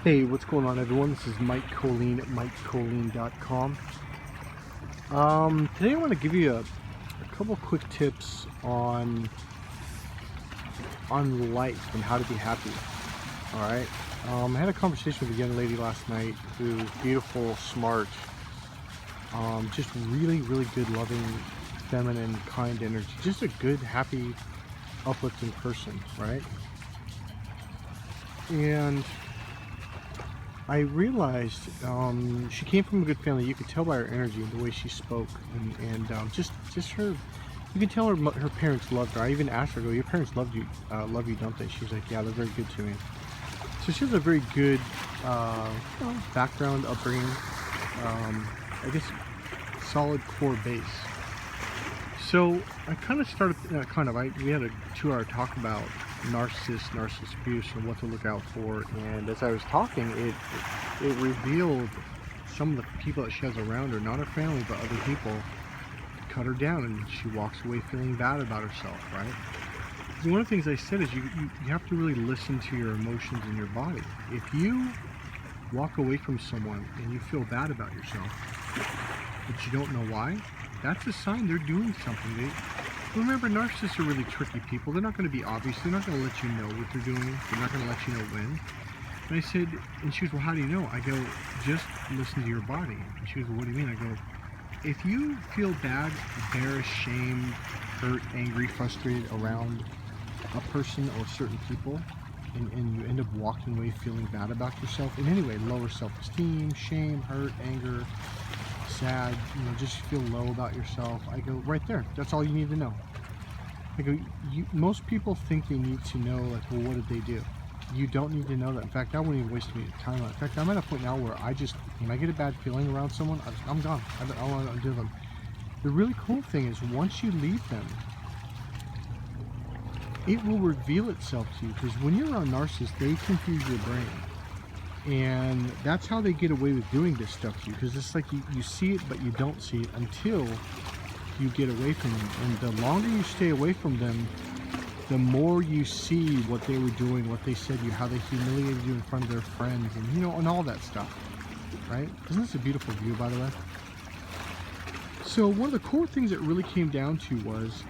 Hey, what's going on, everyone? This is Mike Colleen at MikeColleen.com. Today I want to give you a couple quick tips on life and how to be happy. All right. I had a conversation with a young lady last night who's beautiful, smart, just really, really good, loving, feminine, kind energy. Just a good, happy, uplifting person, right? And I realized she came from a good family. You could tell by her energy and the way she spoke, and just her. You could tell her parents loved her. I even asked her, "Go, your parents love you, don't they?" She's like, "Yeah, they're very good to me." So she has a very good background, upbringing. I guess solid core base. So I kind of started. We had a 2-hour talk about narcissist abuse and what to look out for. And as I was talking, it revealed some of the people that she has around her, not her family, but other people, cut her down, and she walks away feeling bad about herself, right? And one of the things I said is you have to really listen to your emotions in your body. If you walk away from someone and you feel bad about yourself, but you don't know why, that's a sign they're doing something. Remember, narcissists are really tricky people. They're not going to be obvious. They're not going to let you know what they're doing. They're not going to let you know when. And I said, and she goes, "Well, how do you know?" I go, "Just listen to your body." And she goes, "Well, what do you mean?" I go, if you feel bad, embarrassed, shamed, hurt, angry, frustrated around a person or certain people, and you end up walking away feeling bad about yourself in any way, lower self-esteem, shame, hurt, anger, sad, just feel low about yourself, I go, right there, that's all you need to know. I go, most people think they need to know, like, well, what did they do? You don't need to know that. In fact, I wouldn't even waste any time on it. In fact, I'm at a point now where when I get a bad feeling around someone, I'm gone. I don't want to undo them. The really cool thing is once you leave them, it will reveal itself to you, because when you're around narcissists, they confuse your brain. And that's how they get away with doing this stuff to you, because it's like you see it, but you don't see it until you get away from them. And the longer you stay away from them, the more you see what they were doing, what they said to you, how they humiliated you in front of their friends, and and all that stuff, right? Isn't this a beautiful view, by the way? So one of the core things that really came down to was,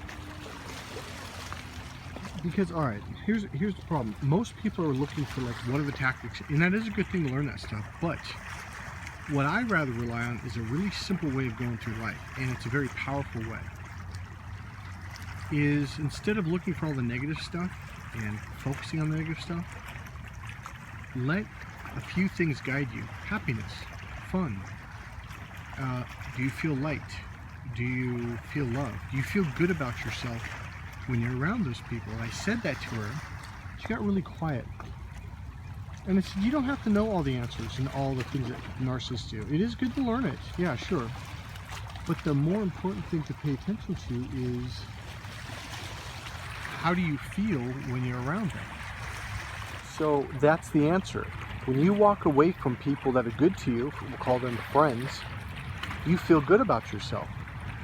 because, all right, here's the problem. Most people are looking for, like, what are the tactics, and that is a good thing to learn that stuff, but what I rather rely on is a really simple way of going through life, and it's a very powerful way, is instead of looking for all the negative stuff and focusing on the negative stuff, let a few things guide you. Happiness, fun, do you feel light? Do you feel love? Do you feel good about yourself when you're around those people? And I said that to her. She got really quiet. And I said, you don't have to know all the answers and all the things that narcissists do. It is good to learn it, yeah, sure. But the more important thing to pay attention to is, how do you feel when you're around them? So that's the answer. When you walk away from people that are good to you, we'll call them friends, you feel good about yourself.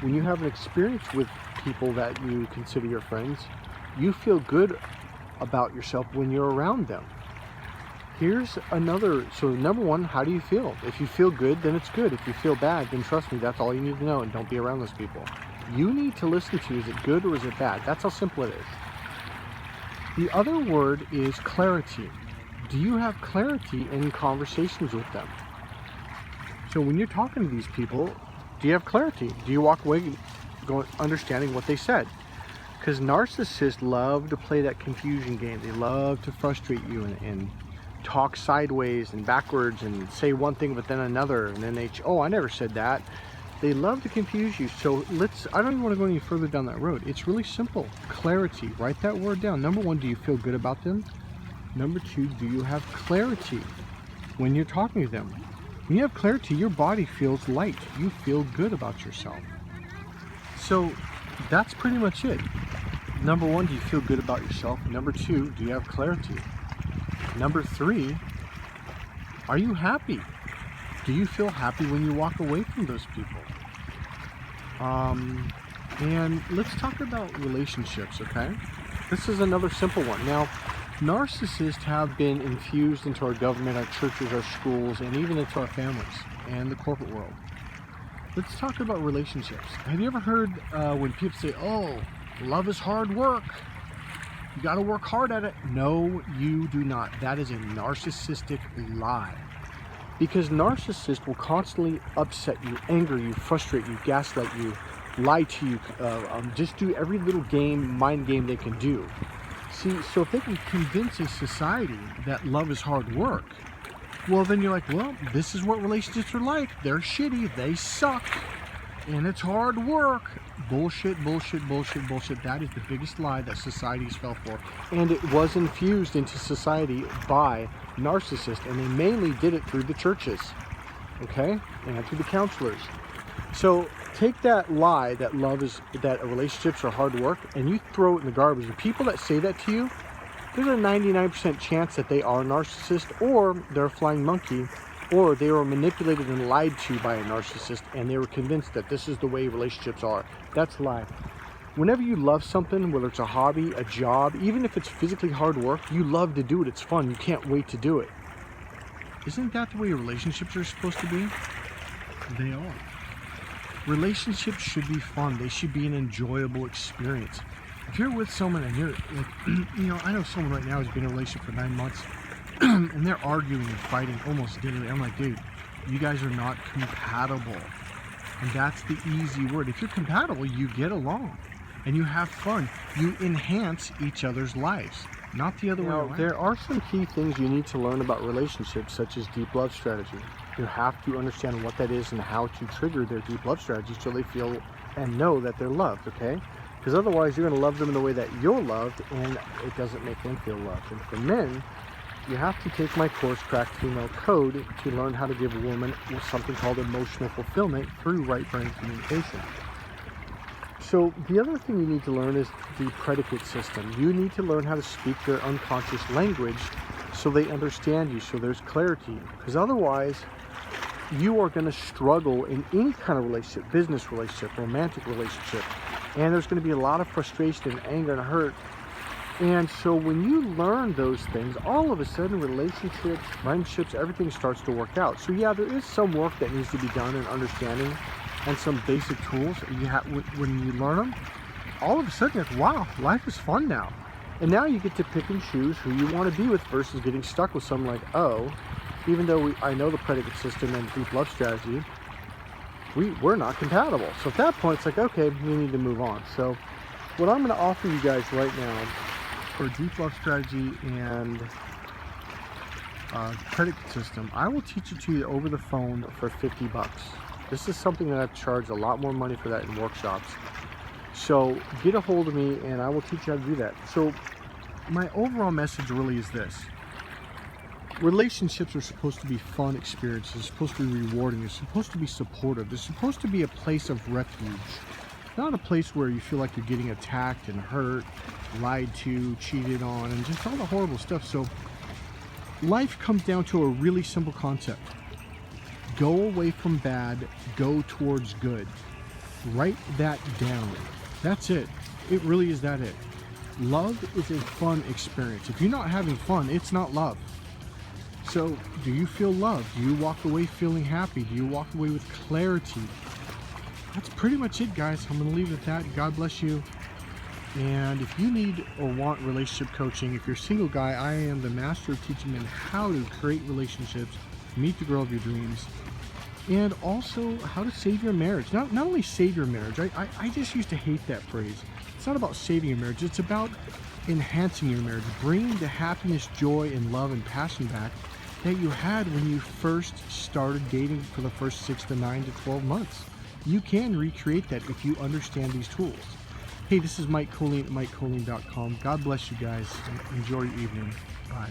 When you have an experience with people that you consider your friends, you feel good about yourself when you're around them. Here's another, so number one, how do you feel? If you feel good, then it's good. If you feel bad, then trust me, that's all you need to know, and don't be around those people. You need to listen to, is it good or is it bad? That's how simple it is. The other word is clarity. Do you have clarity in conversations with them? So when you're talking to these people, do you have clarity? Do you walk away understanding what they said? Because narcissists love to play that confusion game. They love to frustrate you and talk sideways and backwards and say one thing but then another, and then I never said that. They love to confuse you. So I don't even want to go any further down that road. It's really simple. Clarity. Write that word down. Number one, do you feel good about them? Number two, do you have clarity when you're talking to them? When you have clarity, your body feels light. You feel good about yourself. So that's pretty much it. Number one, do you feel good about yourself? Number two, do you have clarity? Number three, are you happy? Do you feel happy when you walk away from those people? And let's talk about relationships, okay? This is another simple one. Now, Narcissists have been infused into our government, our churches, our schools, and even into our families and the corporate world. Let's talk about relationships. Have you ever heard when people say, oh, love is hard work, you got to work hard at it? No, you do not. That is a narcissistic lie. Because narcissists will constantly upset you, anger you, frustrate you, gaslight you, lie to you, just do every little mind game they can do. See, so if they can convince a society that love is hard work, well, then you're like, well, this is what relationships are like. They're shitty, they suck, and it's hard work. Bullshit, bullshit, bullshit, bullshit. That is the biggest lie that societies fell for. And it was infused into society by narcissists, and they mainly did it through the churches, okay, and through the counselors. So take that lie that relationships are hard work, and you throw it in the garbage. The people that say that to you, there's a 99% chance that they are a narcissist, or they're a flying monkey, or they were manipulated and lied to by a narcissist, and they were convinced that this is the way relationships are. That's a lie. Whenever you love something, whether it's a hobby, a job, even if it's physically hard work, you love to do it. It's fun. You can't wait to do it. Isn't that the way relationships are supposed to be? They are. Relationships should be fun. They should be an enjoyable experience. If you're with someone and you're like, I know someone right now who's been in a relationship for 9 months and they're arguing and fighting almost daily. I'm like, dude, you guys are not compatible. And that's the easy word. If you're compatible, you get along and you have fun. You enhance each other's lives, not the other way around. There are some key things you need to learn about relationships, such as deep love strategy. You have to understand what that is and how to trigger their deep love strategy so they feel and know that they're loved, okay? Because otherwise you're going to love them in the way that you're loved, and it doesn't make them feel loved. And for men, you have to take my course, Cracked Female Code, to learn how to give a woman something called emotional fulfillment through right brain communication. So the other thing you need to learn is the predicate system. You need to learn how to speak their unconscious language so they understand you, so there's clarity. Because otherwise, you are going to struggle in any kind of relationship, business relationship, romantic relationship, and there's going to be a lot of frustration and anger and hurt. And so when you learn those things, all of a sudden relationships, friendships, everything starts to work out. So yeah, there is some work that needs to be done in understanding and some basic tools. When you learn them, all of a sudden it's, wow, life is fun now. And now you get to pick and choose who you want to be with versus getting stuck with someone like, oh, even though I know the predicate system and deep love strategy, we're not compatible. So at that point, it's like, okay, we need to move on. So what I'm going to offer you guys right now for deep love strategy and predicate system, I will teach it to you over the phone for $50. This is something that I've charged a lot more money for that in workshops. So get a hold of me and I will teach you how to do that. So my overall message really is this. Relationships are supposed to be fun experiences. They're supposed to be rewarding. They're supposed to be supportive. They're supposed to be a place of refuge, not a place where you feel like you're getting attacked and hurt, lied to, cheated on, and just all the horrible stuff. So life comes down to a really simple concept. Go away from bad, go towards good. Write that down. That's it. It really is that it. Love is a fun experience. If you're not having fun, it's not love. So, do you feel loved? Do you walk away feeling happy? Do you walk away with clarity? That's pretty much it, guys. I'm going to leave it at that. God bless you. And if you need or want relationship coaching, if you're a single guy, I am the master of teaching men how to create relationships, meet the girl of your dreams, and also how to save your marriage. Not only save your marriage. I just used to hate that phrase. It's not about saving your marriage. It's about enhancing your marriage, bringing the happiness, joy, and love and passion back that you had when you first started dating for the first 6 to 9 to 12 months. You can recreate that if you understand these tools. Hey, this is Mike Colleen at MikeColleen.com. God bless you guys. Enjoy your evening. Bye.